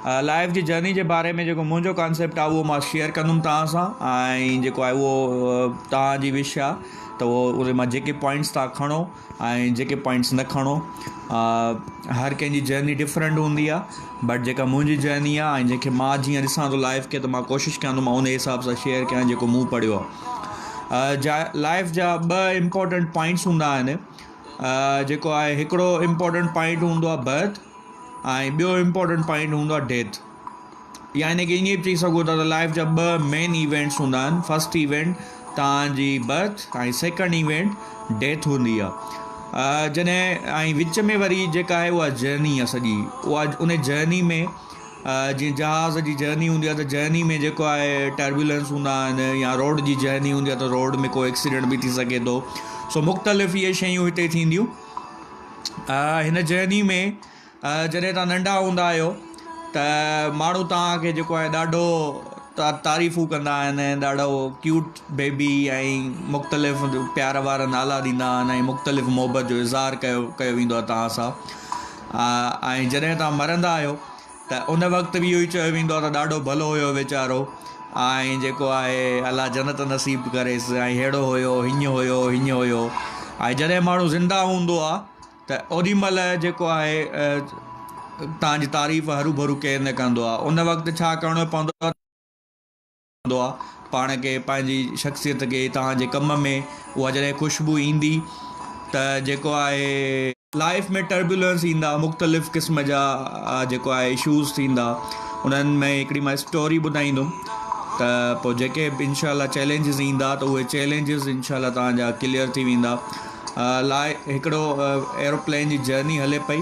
Life जी journey जे बारे में जेको मुंहिंजो कॉन्सेप्ट आहे उहो मां शेयर कंदुमि तव्हां सां। ऐं जेको आहे उहो तव्हांजी विश आहे त उहे मां जेके पॉइंट्स तव्हां खणो ऐं जेके पॉइंट्स न खणो। हर कंहिंजी जर्नी डिफरेंट हूंदी आहे, बट जेका मुंहिंजी जर्नी आहे ऐं जेके मां जीअं ॾिसां थो लाइफ खे, त मां कोशिशि कयां थो मां उन हिसाब सां शेयर कयां जेको मूं पढ़ियो आहे। लाइफ जा 2 इम्पोर्टेंट पॉइंट्स हूंदा आहिनि। जेको आहे हिकिड़ो इम्पोर्टेंट पॉइंट हूंदो आहे बर्थ ऐं ॿियो इम्पोर्टेंट पॉइंट हूंदो आहे डेथ। यानी कि ईअं बि चई सघो था त लाइफ जा 2 मेन इवेंट्स हूंदा आहिनि। फस्ट इवेंट तव्हांजी बर्थ ऐं सेकेंड इवेंट डेथ हूंदी आहे। जॾहिं ऐं विच में वरी जेका आहे उहा जर्नी आहे सॼी, उहा उन जर्नी में जीअं जहाज़ जी जर्नी हूंदी आहे त जर्नी में जेको आहे टर्बुलेंस हूंदा आहिनि, या रोड जी जर्नी हूंदी आहे त रोड में को एक्सीडेंट बि थी सघे थो। सो मुख़्तलिफ़ इहे शयूं हिते थींदियूं। हिन जर्नी में जॾहिं तव्हां नंढा हूंदा आहियो त माण्हू तव्हांखे जेको आहे ॾाढो तारीफ़ूं कंदा आहिनि, ॾाढो क्यूट बेबी ऐं मुख़्तलिफ़ प्यार वारा नाला ॾींदा आहिनि ऐं मुख़्तलिफ़ मोहबत जो इज़हार कयो वेंदो आहे तव्हां सां। ऐं जॾहिं तव्हां मरंदा आहियो त उन वक़्तु बि इहो ई चयो वेंदो आहे त ॾाढो भलो हुयो वीचारो, ऐं जेको आहे अलाह जन्नत नसीब करेसि, ऐं अहिड़ो हुयो, हीअं हुयो। ऐं जॾहिं माण्हू ज़िंदा हूंदो आहे त ओॾीमहिल जेको आहे तव्हांजी तारीफ़ हरू भरू केरु न कंदो आहे। उन वक़्तु छा करिणो पवंदो आहे पाण खे, पंहिंजी शख़्सियत खे, तव्हांजे कम में उहा जॾहिं ख़ुशबू ईंदी त जेको आहे लाइफ में टर्बुलेंस ईंदा, मुख़्तलिफ़ क़िस्म जा जेको आहे इशूज़ थींदा। उन्हनि में हिकिड़ी मां स्टोरी ॿुधाईंदुमि त पोइ जेके बि इनशाला चैलेंजिस ईंदा त उहे चैलेंजिस इनशाला तव्हांजा क्लियर थी वेंदा। हिकिड़ो एरोप्लेन जी जर्नी हले पई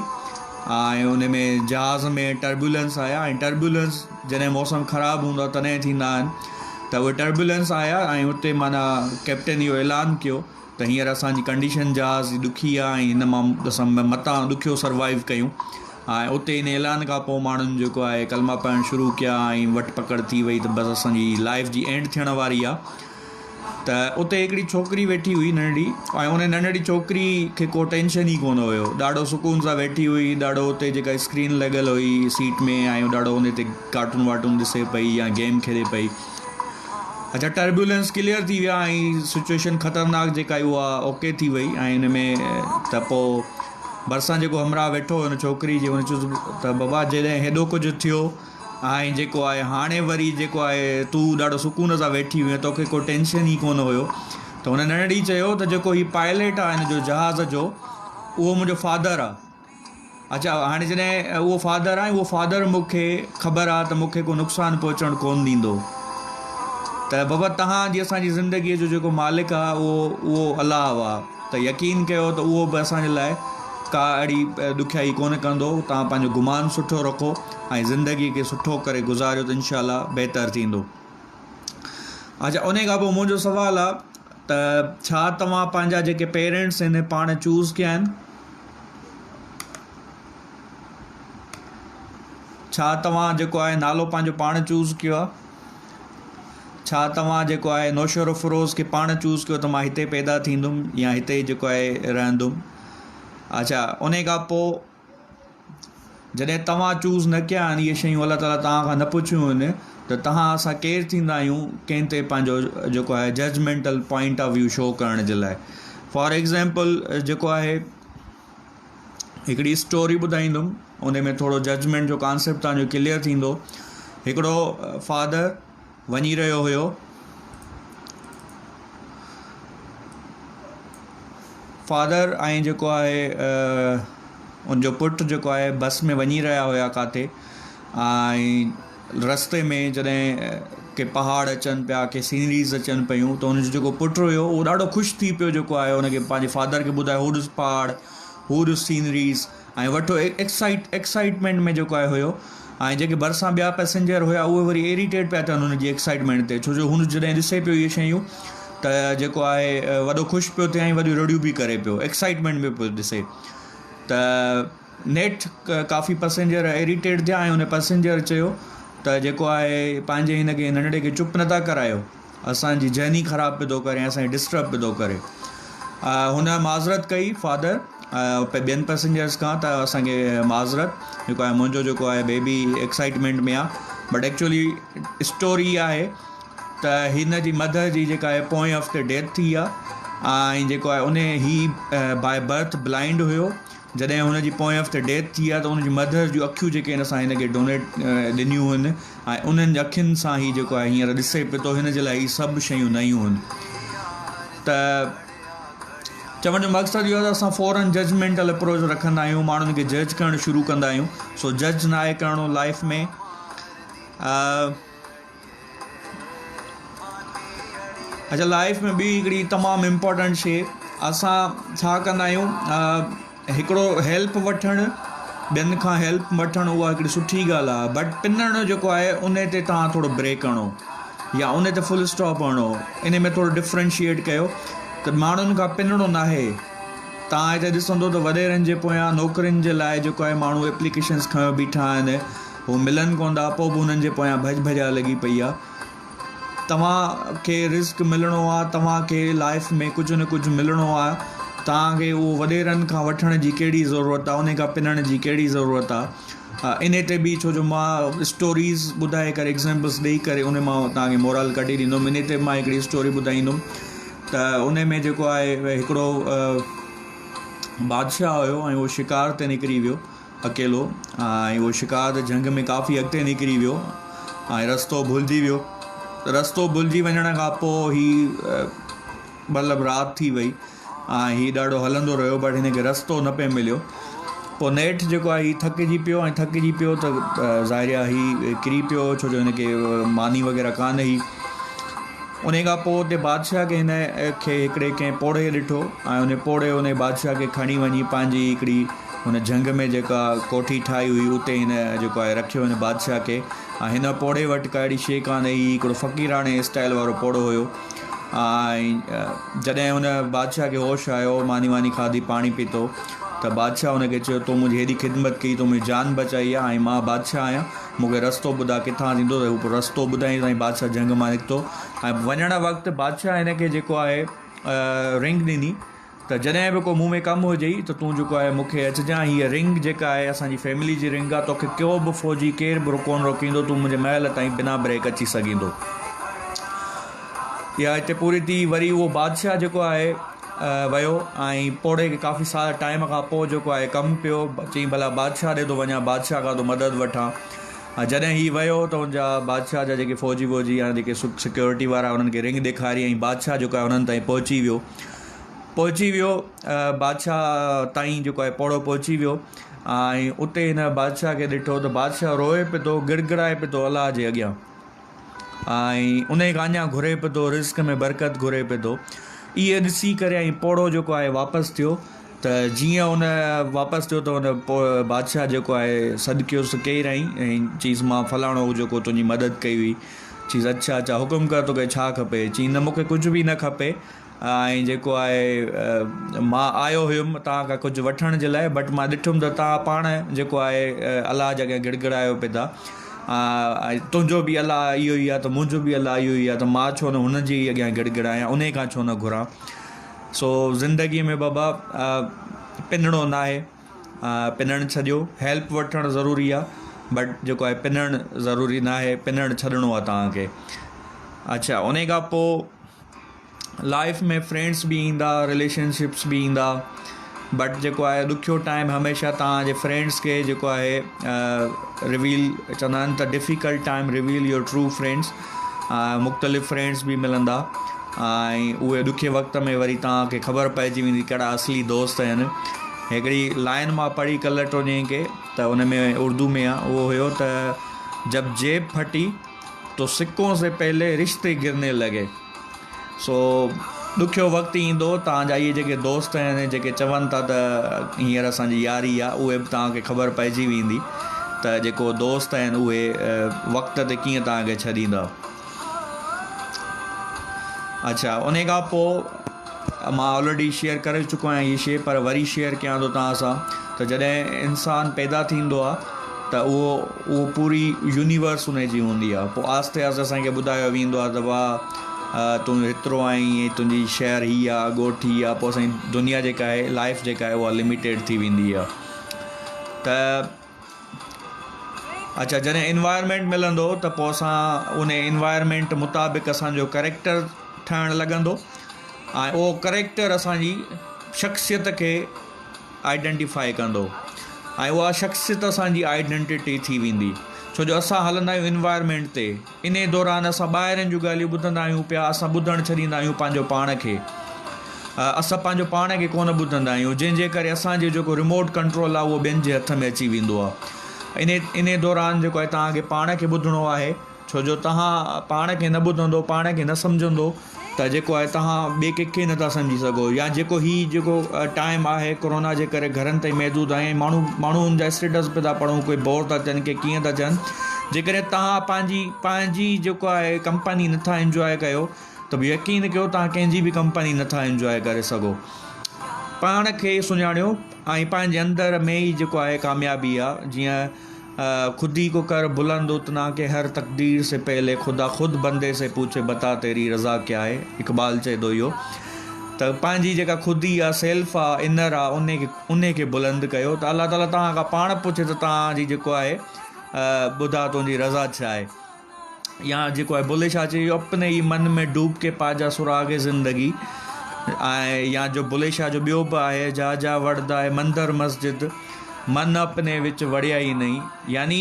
ऐं उन में जहाज़ में टर्बुलेंस आया, ऐं टर्बुलेंस जॾहिं मौसम ख़राबु हूंदो आहे तॾहिं थींदा आहिनि। त उहे टर्बुलेंस आया ऐं उते माना कैप्टन इहो ऐलान कयो त हींअर असांजी कंडीशन जहाज़ जी ॾुखी आहे ऐं हिन मां असां मथां ॾुखियो सर्वाइव कयूं। ऐं उते इन ऐलान खां पोइ माण्हुनि जेको आहे कलमा पढ़णु शुरू कया ऐं वट पकड़ थी वई त बसि असांजी लाइफ जी एंड थियण वारी आहे। त उते हिकिड़ी छोकिरी वेठी हुई नंढड़ी, ऐं उन नंढड़ी छोकिरी खे को टेंशन ई कोन हुयो, ॾाढो सुकून सां वेठी हुई, ॾाढो उते जेका स्क्रीन लॻियल हुई सीट में, ऐं ॾाढो उन ते कार्टून वार्टून ॾिसे पई या गेम खेॾे पई। अच्छा, टर्बुलेंस क्लियर थी विया ऐं सिचुएशन ख़तरनाक जेका आहे उहा ओके थी वई। ऐं हिन में त पोइ भरिसां जेको हमराह वेठो हुन छोकिरी जे, हुन चयो त बाबा जॾहिं हेॾो कुझु थियो ऐं जेको आहे हाणे वरी जेको आहे तूं ॾाढो सुकून सां वेठी हुई, तोखे को टेंशन ई कोन हुयो। त हुन नंढड़ी चयो त जेको हीउ पायलट आहे हिन जो जहाज़ जो, उहो मुंहिंजो फादर आहे। अच्छा, हाणे जॾहिं उहो फादर आहे, उहो फादर मूंखे ख़बर आहे त मूंखे को नुक़सानु पहुचणु कोन ॾींदो। त बाबा तव्हांजी असांजी ज़िंदगीअ जो जेको मालिक आहे उहो अलाह आहे, त यकीन कयो त उहो बि असांजे लाइ का अहिड़ी ॾुखियाई कोन कंदो। तव्हां पंहिंजो गुमान सुठो रखो ऐं ज़िंदगीअ खे सुठो करे गुज़ारियो त इनशाला बहितरु थींदो। अच्छा, उन खां पोइ मुंहिंजो सुवालु आहे त छा तव्हां पंहिंजा जेके पेरेंट्स आहिनि पाण चूज़ कया आहिनि? छा तव्हां जेको आहे नालो पंहिंजो पाण चूज़ कयो आहे? छा तव्हां जेको आहे नौशर फ़िरोज़ खे पाण चूज़ कयो त मां हिते पैदा थींदुमि या हिते जेको आहे रहंदुमि? अच्छा, उन खां पोइ जॾहिं तव्हां चूज़ न कया आहिनि इहे शयूं, अलाह ताला तव्हां खां न पुछियूं आहिनि त तव्हां असां केरु थींदा आहियूं कंहिं ते पंहिंजो जेको आहे judgemental point of view show करण जे लाइ। फॉर एग्ज़ाम्पल जेको आहे हिकिड़ी स्टोरी ॿुधाईंदुमि, उन में थोरो जजमेंट जो कॉन्सेप्ट तव्हांजो क्लियर थींदो। हिकिड़ो फादर वञी रहियो हुयो, फादर ऐं जेको आहे उनजो पुटु जेको आहे बस में वञी रहिया हुया किथे, ऐं रस्ते में जॾहिं के पहाड़ अचनि पिया, के सीनरीज़ अचनि पियूं, त हुनजो जेको पुटु हुयो उहो ॾाढो ख़ुशि थी पियो, जेको आहे हुनखे पंहिंजे फादर खे ॿुधायो हू ॾिस पहाड़, हू ॾिस सीनरीज़, ऐं वठो एक्साइटमेंट में जेको आहे हुयो। ऐं जेके भरिसां ॿिया पैसेंजर हुया उहे वरी इरिटेट पिया थियनि हुनजी एक्साइटमेंट ते, छो जो हुन जॾहिं ॾिसे पियो इहे शयूं त जेको आहे वॾो ख़ुशि पियो थिए ऐं वॾियूं रड़ियूं बि करे पियो, एक्साइटमेंट में पियो ॾिसे। त नेठ काफ़ी पैसेंजर इरिटेट थिया ऐं हुन पैसेंजर चयो त जेको आहे पंहिंजे हिन खे नंढड़े खे चुप नथा करायो, असांजी जर्नी ख़राबु पियो थो करे, असांखे डिस्टर्ब पियो थो करे। हुन माज़रत कई फादर ॿियनि पैसेंजर्स खां त असांखे माज़रत जेको आहे मुंहिंजो जेको आहे बेबी एक्साइटमेंट में आहे बट एक्चुअली स्टोरी इहा आहे त हिन जी मदर जी जेका आहे पोएं हफ़्ते डेथ थी आहे ऐं जेको आहे उन ही बाय बर्थ ब्लाइंड हुयो जॾहिं हुनजी पोएं हफ़्ते डेथ थी आहे त उनजी मदर जूं अखियूं जेके आहिनि असां हिनखे डोनेट ॾिनियूं आहिनि ऐं उन्हनि जी अखियुनि सां ई जेको आहे हींअर ॾिसे पियो थो हिन जे लाइ हीअ सभु शयूं नयूं आहिनि त चवण जो मक़सदु इहो आहे त असां फ़ौरन जजमेंटल अप्रोच रखंदा आहियूं माण्हुनि खे जज करणु शुरू कंदा आहियूं सो जज न आहे करिणो लाइफ में अच्छा लाइफ में ॿी हिकिड़ी तमामु इम्पोर्टेंट शइ असां छा कंदा आहियूं हिकिड़ो हेल्प वठणु ॿियनि खां हेल्प वठणु उहा हिकिड़ी सुठी ॻाल्हि आहे बट पिनणु जेको आहे उन ते तव्हां थोरो ब्रेक हणो या उन ते फुल स्टॉप हणो इन में थोरो डिफ्रेंशिएट कयो त माण्हुनि खां पिनणो न आहे तव्हां हिते ॾिसंदो त वॾेरनि जे पोयां नौकरियुनि जे लाइ जेको आहे माण्हू एप्लीकेशन्स खयों बीठा आहिनि हू मिलनि कोन था पोइ बि हुननि जे पोयां भॼा लॻी पई आहे तव्हांखे रिस्क मिलणो आहे तव्हांखे लाइफ में कुझु न कुझु मिलणो आहे तव्हांखे उहो वॾेरनि खां वठण जी कहिड़ी ज़रूरत आहे उन खां पिनण जी कहिड़ी ज़रूरत आहे इन ते बि छो जो मां स्टोरीज़ ॿुधाए करे एग्ज़ाम्पल्स ॾेई करे उन मां तव्हांखे मोरल कढी ॾींदुमि इन ते मां हिकिड़ी स्टोरी ॿुधाईंदुमि त उन में जेको आहे हिकिड़ो बादशाह हुयो ऐं उहो शिकार ते निकिरी वियो अकेलो ऐं उहो शिकार ते जंग में काफ़ी अॻिते निकिरी वियो ऐं रस्तो भुलिजी वियो रस्तो भुलिजी वञण खां पोइ ही मतिलबु राति थी वई ऐं हीउ ॾाढो हलंदो रहियो बट हिनखे रस्तो न पियो मिलियो पोइ नेठि जेको आहे हीउ थकिजी पियो त ज़ाहिर आहे हीउ किरी पियो छो जो हिनखे मानी वग़ैरह कान हुई उन खां पोइ हुते बादशाह खे हिन खे हिकिड़े कंहिं पोड़े ॾिठो ऐं उन पोड़े उन बादशाह खे खणी वञी पंहिंजी हिकिड़ी हुन जंग में जेका कोठी ठाही हुई उते हिन जेको आहे रखियो हिन बादशाह खे ऐं हिन पोड़े वटि का अहिड़ी शइ कान हुई हिकिड़ो फ़क़ीराणे स्टाइल वारो पोड़ो हुयो ऐं जॾहिं हुन बादशाह खे होश आयो मानी वानी खाधी पाणी पीतो त बादशाह हुनखे चयो तूं मुंहिंजी हेॾी ख़िदमत कई तूं मुंहिंजी जान बचाई आहे ऐं मां बादशाह आहियां मूंखे रस्तो ॿुधा किथां थींदो त हू रस्तो ॿुधाईं ताईं बादशाह जंग मां निकितो ऐं वञण वक़्तु बादशाह हिनखे जेको आहे रिंग ॾिनी त जॾहिं बि को मूं में कमु हुजे त तूं जेको आहे मूंखे अचिजांइ हीअ रिंग जेका आहे असांजी फैमिली जी रिंग आहे तोखे को बि फ़ौजी केरु बि कोन रोकींदो तूं मुंहिंजे महल ताईं बिना ब्रेक अची सघींदो या हिते पूरी थी वरी उहो बादशाह जेको आहे वियो ऐं पोड़े खे काफ़ी सारा टाइम खां पोइ जेको आहे कमु पियो चई भला बादशाह ॾे थो वञा बादशाह खां थो मदद वठां जॾहिं हीउ वियो त हुनजा बादशाह जा जेके फ़ौजी वौजी या जेके सिक्योरिटी वारा उन्हनि खे रिंग ॾेखारी ऐं बादशाह जेको आहे उन्हनि ताईं पहुची वियो बादशाह ताईं जेको आहे पोड़ो पहुची वियो ऐं उते हिन बादशाह खे ॾिठो त बादशाह रोए पियो थो गिड़गिड़ाए पियो थो अलाह जे अॻियां ऐं उन खां अञा घुरे पियो थो रिस्क में बरकत घुरे पियो थो इहे ॾिसी करे ऐं पोड़ो जेको आहे वापसि थियो त जीअं हुन वापसि थियो त हुन पोइ बादशाह जेको आहे सदकियोसि केरु आई ऐं चईसि मां फलाणो जेको तुंहिंजी मदद कई हुई चईसि अच्छा हुकुम कर तोखे छा खपे चई न मूंखे कुझु बि न खपे ऐं जेको आहे मां आयो हुयुमि तव्हां खां कुझु वठण जे लाइ बट मां ॾिठुमि त तव्हां पाण जेको आहे अलाह जे अॻियां गिड़गिड़ायो पिया था तुंहिंजो बि अलाह इहो ई आहे त मुंहिंजो बि अलाह इहो ई आहे त मां छो न हुनजे ई अॻियां गिड़गिड़ायां उन खां छो न घुरां सो ज़िंदगीअ में बाबा पिनणो न आहे पिनणु छॾियो हेल्प वठणु ज़रूरी आहे बट जेको आहे पिनणु ज़रूरी न आहे पिनणु छॾिणो आहे तव्हांखे अच्छा उन खां पोइ लाइफ में फ्रेंड्स बि ईंदा रिलेशनशिप्स बि ईंदा बट जेको आहे ॾुखियो टाइम हमेशह तव्हांजे फ्रेंड्स खे जेको आहे रिवील चवंदा आहिनि त difficult time reveal your true friends मुख़्तलिफ़ फ्रेंड्स बि मिलंदा ऐं उहे ॾुखे वक़्त में वरी तव्हांखे ख़बर पइजी वेंदी कहिड़ा असली दोस्त आहिनि हिकिड़ी लाइन मां पढ़ी कल्ह टोॾहीं खे त उन में उर्दू में आहे उहो हुयो त जब जेब फटी तो सिक्कों से पहले रिश्ते गिरने लगे सो ॾुखियो वक़्तु ईंदो तव्हांजा इहे जेके दोस्त आहिनि जेके चवनि था त हींअर असांजी यारी आहे उहे बि तव्हांखे ख़बर पइजी वेंदी त जेको दोस्त आहिनि उहे वक़्त ते कीअं तव्हांखे छॾींदा अच्छा उन खां पोइ मां ऑलरेडी शेयर करे चुको आहियां हीअ शइ पर वरी शेयर कयां थो तव्हां सां त जॾहिं इंसानु पैदा थींदो आहे त उहो पूरी यूनिवर्स उन जी हूंदी आहे पोइ आस्ते आस्ते असांखे ॿुधायो वेंदो आहे त वाह तूं हेतिरो आहीं, तुंहिंजी शहर हीअ आहे, ॻोठ हीअ आहे, पोइ असांजी दुनिया जेका आहे, लाइफ जेका आहे, उहा लिमिटेड थी वेंदी आहे। त अच्छा, जॾहिं इन्वायरमेंट मिलंदो त पोइ असां उन इन्वायरमेंट मुताबिक़ असांजो करेक्टर ठहणु लॻंदो, ऐं उहो करेक्टर असांजी शख़्सियत खे आइडेंटिफाई कंदो, ऐं उहा शख़्सियत असांजी आइडेंटिटी थी वेंदी। छो जो असां हलंदा आहियूं इन्वायरमेंट ते, इन दौरान असां ॿाहिरिनि जूं ॻाल्हियूं ॿुधंदा आहियूं पिया, असां ॿुधणु छॾींदा आहियूं पंहिंजो पाण खे, असां पंहिंजो पाण खे कोन ॿुधंदा आहियूं, जंहिंजे करे असांजो जेको रिमोट कंट्रोल आहे उहो ॿियनि जे हथ में अची वेंदो आहे। इन दौरान जेको आहे तव्हांखे पाण खे ॿुधणो आहे, छो जो तव्हां पाण खे न ॿुधंदो, पाण खे न सम्झंदो त जेको आहे तव्हां ॿिए कंहिंखे नथा सम्झी सघो। या जेको टाइम आहे कोरोना जे करे घरनि ताईं महदूदु आहे, माण्हुनि जा स्टेटस पिया था पढ़ूं, कोई बोर था थियनि, के कीअं था थियनि। जेकॾहिं तव्हां पंहिंजी जेको आहे कंपनी नथा इंजॉय कयो त बि यकीन कयो तव्हां कंहिंजी बि कंपनी नथा इंजॉय करे सघो। पाण खे सुञाणियो ऐं पंहिंजे अंदर में ई जेको आहे कामयाबी आहे। जीअं खुद ही को कर बुलंद उतना के हर तकदीर से पहले खुदा खुद बंदे से पूछे बता तेरी रज़ा क्या है, इक़बाल चए थो इहो। त पंहिंजी जेका ख़ुदी आहे, सेल्फ आहे, इनर आहे, उन खे बुलंद कयो त अल्लाह ताला तव्हां खां पाण पुछे त तव्हांजी जेको आहे ॿुधा तुंहिंजी रज़ा छा आहे। या जेको आहे बुले शाह चयो, अपने ई मन में डूब के पाजा सुरागे ज़िंदगी। ऐं या जो बुले शाह जो ॿियो बि आहे, जा जा वड़दा आहे मंदर मस्जिद, मन अपने विच वड़िया ई नहीं। यानी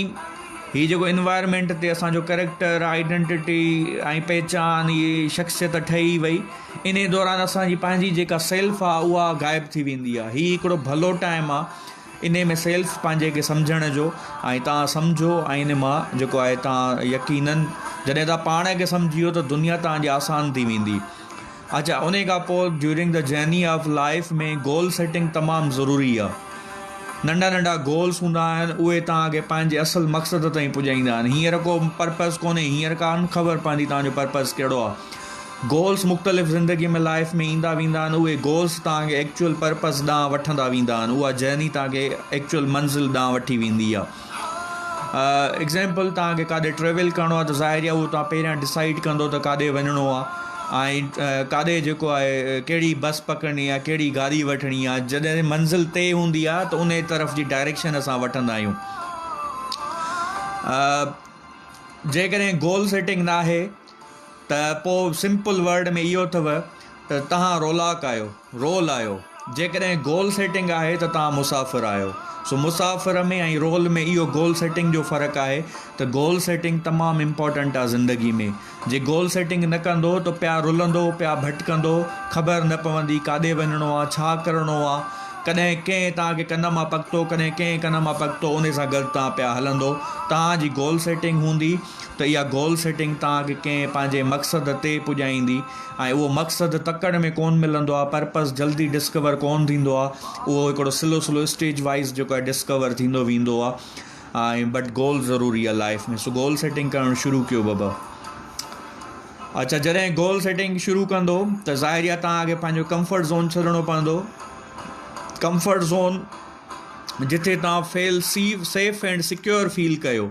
हीअ जेको इन्वायरमेंट ते असांजो करेक्टर, आइडेंटिटी ऐं पहचान, इहे शख़्सियत ठही वई, इन दौरान असांजी पंहिंजी जेका सेल्फ आहे उहा ग़ाइबु थी वेंदी आहे। हीअ हिकिड़ो भलो टाइम आहे इन में सेल्फ पंहिंजे खे सम्झण जो, ऐं तव्हां सम्झो ऐं इन मां जेको आहे तव्हां यकीनन जॾहिं तव्हां पाण खे सम्झी वियो त दुनिया तव्हांजी आसान थी वेंदी। अच्छा, उन खां पोइ during the journey of life में गोल सेटिंग तमामु ज़रूरी आहे। नंढा नंढा गोल्स हूंदा आहिनि, उहे तव्हांखे पंहिंजे असुलु मक़सद ताईं पुॼाईंदा आहिनि। हींअर को पर्पज़ कोन्हे, हींअर कान ख़बर पवंदी तव्हांजो पर्पज़ कहिड़ो आहे। गोल्स मुख़्तलिफ़ ज़िंदगी में लाइफ में ईंदा वेंदा आहिनि, उहे गोल्स तव्हांखे एक्चुअल पर्पज़ ॾांहुं वठंदा वेंदा आहिनि, उहा जर्नी तव्हांखे एक्चुअल मंज़िल ॾांहुं वठी वेंदी आहे। एग्ज़ाम्पल, तव्हांखे काॾे ट्रेवल करिणो आहे त ज़ाहिर आहे उहो तव्हां पहिरियां डिसाइड कंदो त काॾे वञिणो आहे, ऐं काॾे जेको आहे कहिड़ी बस पकड़नी आहे, कहिड़ी गाॾी वठणी आहे। जॾहिं मंज़िल तय हूंदी आहे त उन तरफ़ जी डायरेक्शन असां वठंदा आहियूं। जेकॾहिं गोल सेटिंग न आहे त पोइ सिंपल वर्ड में इहो अथव त तव्हां रोल आहियो। जेकॾहिं गोल सेटिंग आहे त तव्हां मुसाफ़िर आहियो। सो मुसाफ़िर में ऐं रोल में इहो गोल सेटिंग जो फ़र्क़ु आहे त गोल सेटिंग तमामु इम्पॉर्टेंट आहे ज़िंदगी में। जे गोल सेटिंग न कंदो त पिया रुलंदो, पिया भटकंदो, ख़बर न पवंदी काॾे वञिणो आहे, छा करिणो आहे। कॾहिं कंहिं तव्हांखे कन मां पकितो, कॾहिं कंहिं कन मां पकितो, उन सां गॾु तव्हां पिया हलंदो। तव्हांजी गोल सेटिंग हूंदी त इहा गोल सेटिंग तव्हांखे कंहिं पंहिंजे मक़सद ते पुॼाईंदी, ऐं उहो मक़सदु तकड़ में कोन मिलंदो आहे, पर्पज़ जल्दी डिस्कवर कोन थींदो आहे। उहो हिकिड़ो स्लो स्टेज वाइज़ जेको आहे डिस्कवर थींदो वेंदो आहे। ऐं बट गोल ज़रूरी आहे लाइफ में। सो गोल सेटिंग करणु शुरू कयो बाबा। अच्छा, जॾहिं गोल सेटिंग शुरू कंदो त ज़ाहिर आहे तव्हांखे पंहिंजो कंफर्ट ज़ोन छॾिणो पवंदो। कंफर्ट ज़ोन जिथे तव्हां सेफ एंड सिक्योर फील कयो,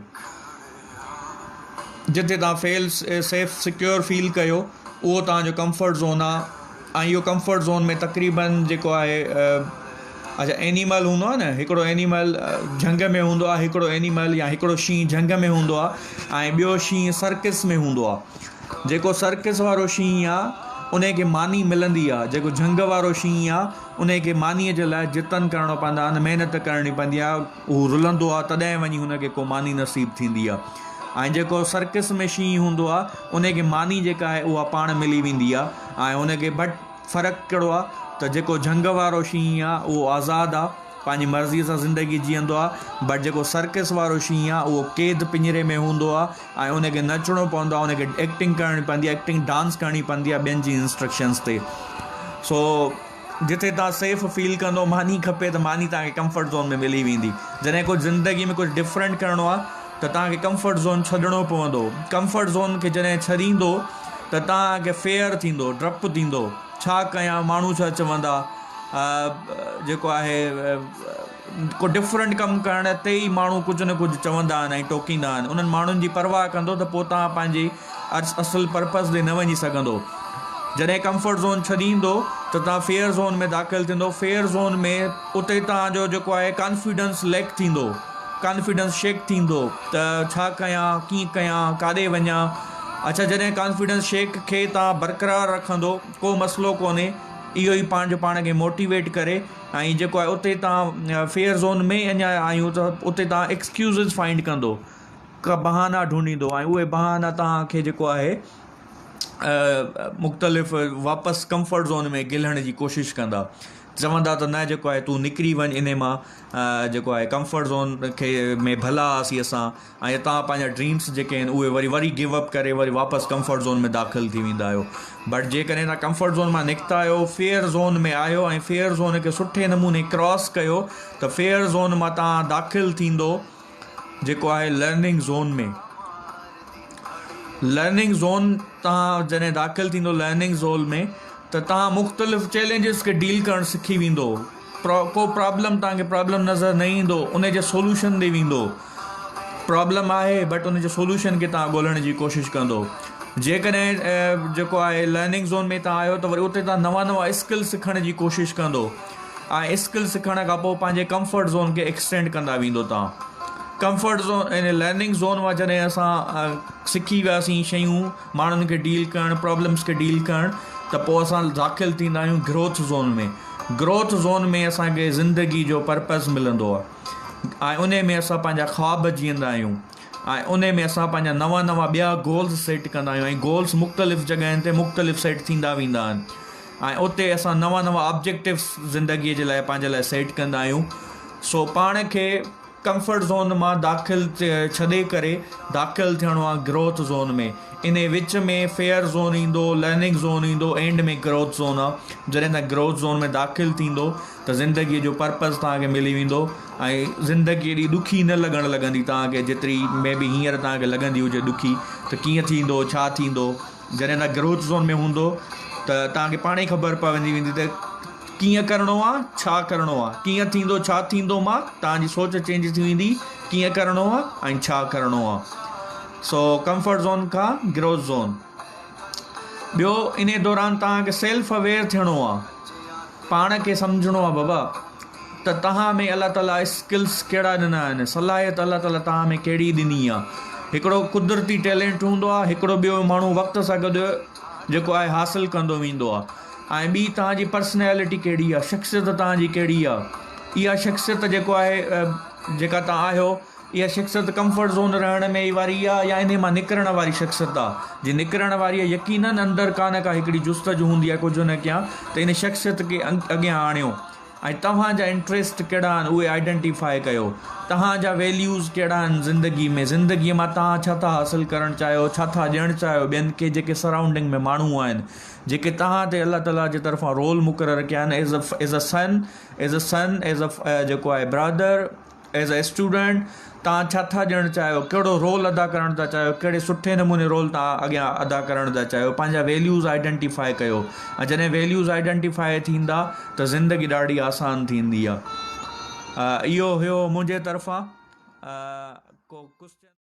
जिथे तव्हां सेफ सिक्योर फील कयो, उहो तव्हांजो कंफर्ट ज़ोन आहे। ऐं इहो कंफर्ट ज़ोन में तक़रीबन जेको आहे अच्छा, एनिमल हूंदो आहे न, हिकिड़ो एनिमल झंग में हूंदो आहे, हिकिड़ो एनिमल या हिकिड़ो शींहुं झंग में हूंदो आहे, ऐं ॿियो शींहुं सर्कस में हूंदो आहे। जेको सर्कस वारो शींहुं आहे उनखे मानी मिलंदी आहे, जेको झंग वारो शींहुं आहे उनखे मानीअ जे लाइ जितन करिणो पवंदा आहिनि, महिनत करणी पवंदी आहे। उहो रुलंदो आहे तॾहिं वञी हुनखे को मानी नसीबु थींदी आहे। ऐं जेको सर्कस में शींहुं हूंदो आहे उनखे मानी जेका आहे उहा पाण मिली वेंदी आहे। ऐं उनखे बट फ़र्क़ु कहिड़ो आहे त जेको झंग वारो शींहुं आहे उहो आज़ादु आहे, पंहिंजी मर्ज़ीअ सां ज़िंदगी जीअंदो आहे। बट जेको सर्कस वारो शींहुं आहे उहो क़ैद पिंजरे में हूंदो आहे, ऐं उनखे नचणो पवंदो आहे, उनखे एक्टिंग करणी पवंदी आहे, एक्टिंग डांस करणी पवंदी आहे ॿियनि जी इंस्ट्रक्शन्स ते। सो जिथे तव्हां सेफ फील कंदो, मानी खपे त मानी तव्हांखे कंफर्ट ज़ोन में मिली वेंदी। जॾहिं कुझु ज़िंदगी में कुझु डिफरेंट करिणो आहे त तव्हांखे कंफर्ट ज़ोन छॾिणो पवंदो। कंफर्ट ज़ोन खे जॾहिं छॾींदो त तव्हांखे फेयर थींदो, डपु थींदो, छा कयां, माण्हू छा चवंदा, जेको आहे को डिफरेंट कमु करण ते ई माण्हू कुझु न कुझु चवंदा आहिनि ऐं टोकींदा आहिनि। उन्हनि माण्हुनि जी परवाह कंदो त पोइ तव्हां पंहिंजी असुलु पर्पज़ ॾे न वञी सघंदो। जॾहिं कंफर्ट ज़ोन छॾींदो त तव्हां फेयर ज़ोन में दाख़िलु थींदो। फेयर ज़ोन में उते तव्हांजो जेको आहे कॉन्फिडेंस लैक थींदो, कॉन्फिडेंस शेक थींदो त छा कयां, कीअं कयां, काॾे वञां। अच्छा, जॾहिं कॉन्फिडेंस शेक खे तव्हां बरक़रार रखंदो, को मसइलो कोन्हे, इहो ई पंहिंजो पाण खे मोटिवेट करे। ऐं जेको आहे उते तव्हां फेयर ज़ोन में अञा आहियूं त उते तव्हां एक्सक्यूज़िस फाइंड कंदो, का बहाना ढूंढींदो ऐं उहे बहाना तव्हांखे जेको आहे मुख़्तलिफ़ वापसि कंफर्ट ज़ोन में गिलण जी कोशिशि कंदा। चवंदा त न जेको आहे तूं निकिरी वञ इन मां, जेको आहे कंफर्ट ज़ोन खे में भला हुआसीं असां, ऐं तव्हां पंहिंजा ड्रीम्स जेके आहिनि उहे वरी गिव अप करे वरी वापसि कंफर्ट ज़ोन में दाख़िलु थी वेंदा आहियो। बट जेकॾहिं तव्हां कंफर्ट ज़ोन मां निकिता आहियो, फेयर ज़ोन में आहियो ऐं फेयर ज़ोन खे सुठे नमूने क्रॉस कयो, त फेयर ज़ोन मां तव्हां दाख़िलु थींदो जेको आहे लर्निंग ज़ोन में। लर्निंग ज़ोन तव्हां जॾहिं दाख़िलु थींदो लर्निंग ज़ोन में, त तव्हां मुख़्तलिफ़ चैलेंजिस खे डील करणु सिखी वेंदो। को प्रॉब्लम तव्हांखे प्रॉब्लम नज़र न ईंदो, उन जे सोल्यूशन ॾे वेंदो। प्रॉब्लम आहे बट उन जे सोल्यूशन खे तव्हां ॻोल्हण जी कोशिशि कंदो। जेकॾहिं जेको आहे लर्निंग ज़ोन में तव्हां आहियो त वरी उते तव्हां नवां स्किल सिखण जी कोशिशि कंदो ऐं स्किल सिखण खां पोइ पंहिंजे कंफर्ट ज़ोन खे एक्सटेंड कंदा वेंदो। तव्हां comfort zone in learning zone मां जॾहिं असां सिखी वियासीं शयूं, माण्हुनि खे डील करणु, प्रॉब्लम्स खे डील करणु, त पोइ असां दाख़िलु थींदा आहियूं ग्रोथ ज़ोन में। ग्रोथ ज़ोन में असांखे ज़िंदगी जो पर्पज़ मिलंदो आहे ऐं उन में असां पंहिंजा ख़्वाब जीअंदा आहियूं ऐं उन में असां पंहिंजा नवां ॿिया गोल्स सेट कंदा आहियूं ऐं गोल्स मुख़्तलिफ़ जॻहियुनि ते मुख़्तलिफ़ सेट थींदा वेंदा आहिनि ऐं उते असां नवां ऑब्जेक्टिव्स ज़िंदगीअ जे लाइ पंहिंजे लाइ सेट कंदा आहियूं। सो पाण खे कंफर्ट ज़ोन मां दाख़िलु छॾे करे दाख़िलु थियणो आहे ग्रोथ ज़ोन में। इन विच में फेयर ज़ोन ईंदो, लर्निंग ज़ोन ईंदो, एंड में ग्रोथ ज़ोन आहे। जॾहिं तव्हां ग्रोथ ज़ोन में दाख़िलु थींदो त ज़िंदगीअ जो पर्पज़ तव्हांखे मिली वेंदो ऐं ज़िंदगी एॾी ॾुखी न लॻणु लॻंदी तव्हांखे, जेतिरी में बि हींअर तव्हांखे लॻंदी हुजे ॾुखी। त कीअं थींदो, छा थींदो, जॾहिं तव्हां ग्रोथ ज़ोन में हूंदो त तव्हांखे पाण ई ख़बर पवंदी वेंदी त कीअं करिणो आहे, छा करिणो आहे, कीअं थींदो, छा थींदो मां तव्हांजी सोच चेंज थी वेंदी, कीअं करिणो आहे ऐं छा करिणो आहे। सो कंफर्ट ज़ोन खां ग्रोथ ज़ोन। ॿियो, इन दौरान तव्हांखे सेल्फ अवेयर थियणो आहे, पाण खे सम्झणो आहे बाबा त तव्हां में अलाह ताला स्किल्स कहिड़ा ॾिना आहिनि, सलाहियत अलाह ताला तव्हां में कहिड़ी ॾिनी आहे। हिकिड़ो कुदरती टैलेंट हूंदो आहे, हिकिड़ो ॿियो माण्हू वक़्त सां गॾु जेको आहे हासिलु कंदो वेंदो आहे। ऐं ॿी तव्हांजी पर्सनैलिटी कहिड़ी आहे, शख़्सियत तव्हांजी कहिड़ी आहे। इहा शख़्सियत जेको आहे जेका तव्हां आहियो, इहा शख़्सियत कंफर्ट ज़ोन रहण में ई वारी आहे या इन मां निकिरण वारी शख़्सियत आहे। जे निकिरण वारी आहे, यकीननि अंदरि का हिकिड़ी जुस्तजू हूंदी आहे कुझु न कयां, त इन शख़्सियत खे अॻियां आणियो ऐं तव्हांजा इंट्रस्ट कहिड़ा आहिनि उहे आइडेंटिफाई कयो। तव्हांजा वैल्यूज़ कहिड़ा आहिनि ज़िंदगीअ मां तव्हां छा था हासिलु करणु चाहियो, छा था ॾियणु चाहियो ॿियनि खे। जेके सराउंडिंग में माण्हू आहिनि, जेके तव्हां ते अलाह ताला जे तरफ़ां रोल मुक़ररु कया आहिनि, एज़ अ सन, जेको आहे ब्रदर, एज़ अ स्टूडेंट, तव्हां छा था ॾियणु चाहियो, कहिड़ो रोल अदा करणु था चाहियो, कहिड़े सुठे नमूने रोल तव्हां अॻियां अदा करणु था चाहियो। पंहिंजा वैल्यूज़ आइडेंटिफाई कयो ऐं जॾहिं वैल्यूज़ आइडेंटिफाई थींदा त ज़िंदगी ॾाढी आसान थींदी आहे। इहो हुयो मुंहिंजे तरफ़ां कुझु